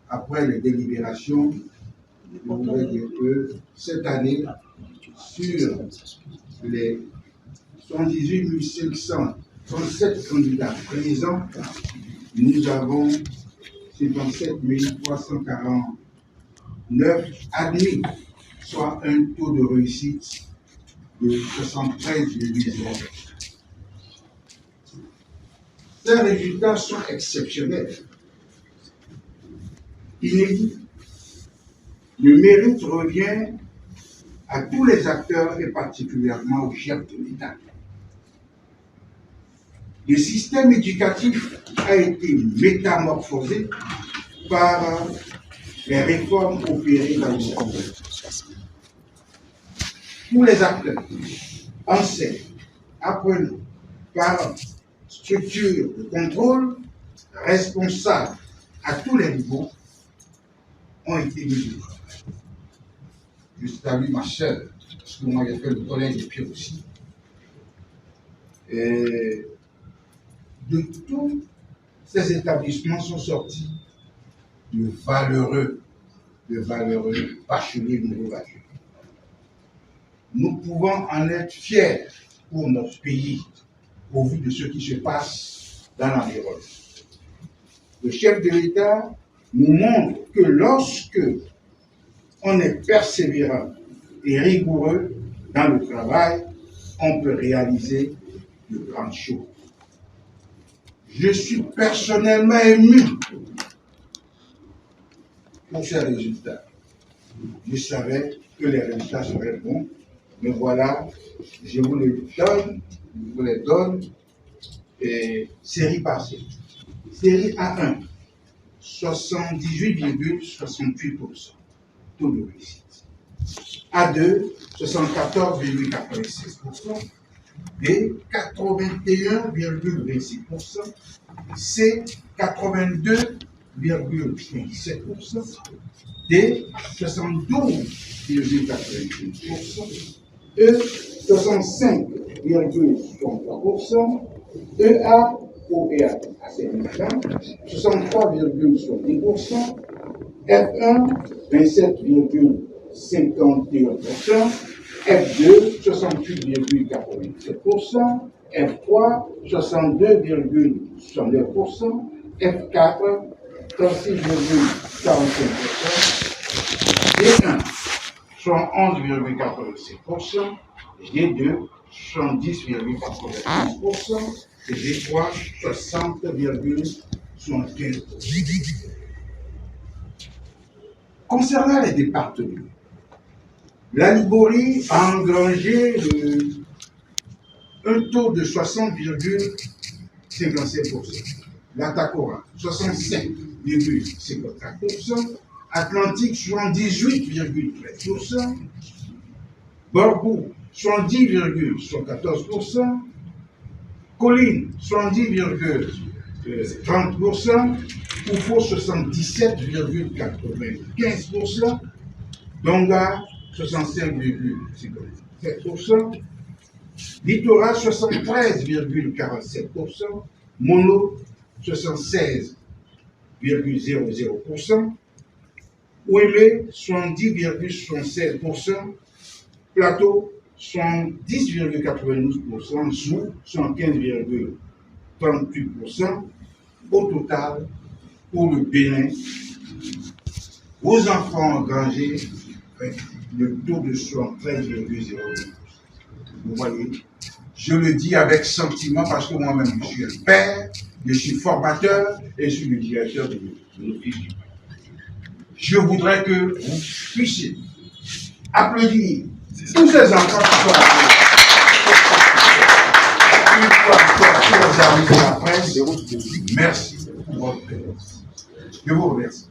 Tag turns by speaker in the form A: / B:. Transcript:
A: après les délibérations, je voudrais dire que cette année, sur les 118 537 candidats présents, nous avons 57 349 admis, soit un taux de réussite de 73,0%. Ces résultats sont exceptionnels, inédits. Le mérite revient à tous les acteurs et particulièrement au chef de l'État. Le système éducatif a été métamorphosé par les réformes opérées dans le contexte. Tous les acteurs, enseignants, apprenants, parents, structures de contrôle, responsables à tous les niveaux, ont été mis au travail. Je salue ma soeur, parce que moi j'ai fait le collège et puis aussi. Et de tous ces établissements sont sortis de valeureux bacheliers nouveaux bacheliers. Nous pouvons en être fiers pour notre pays au vu de ce qui se passe dans l'environnement. Le chef de l'État nous montre que lorsque on est persévérant et rigoureux dans le travail, on peut réaliser de grandes choses. Je suis personnellement ému pour ces résultats. Je savais que les résultats seraient bons, mais voilà, je vous les donne, et série par série. Série A1, 78,68%, taux de réussite. A2, 74,96%. B, 81,26%. C, 82,17%. D, 72,88%. E, 65,63%. EA, OEA, assainissement, 63,70%. F1, 27,51%. F2, 68,87%. F3, 62,69%. F4, 36,45%. D1, 71,87%. D2, 70,95%. Et D3, 60,75%. Concernant les départements, la Liborie a engrangé un taux de 60,55%. La Takora, 65,54%. Atlantique, 78,13%. Borgou, 70,14%. Colline, 70,30%. Oufo, 77,95%. Donga, 65,57%. Littoral, 73,47%. Mono, 76,00%. Ouémé, 70,76%. Plateau, 70,92%. Zou, 75,38%. Au total, pour le Bénin, vos enfants engrangés, le taux de 73,02%. Vous voyez, je le dis avec sentiment parce que moi-même, je suis un père, je suis formateur et je suis le directeur de l'office du père. Je voudrais que vous puissiez applaudir tous ces enfants qui sont arrivés. Une fois encore, tous les amis de la presse, merci pour votre présence. Je vous remercie.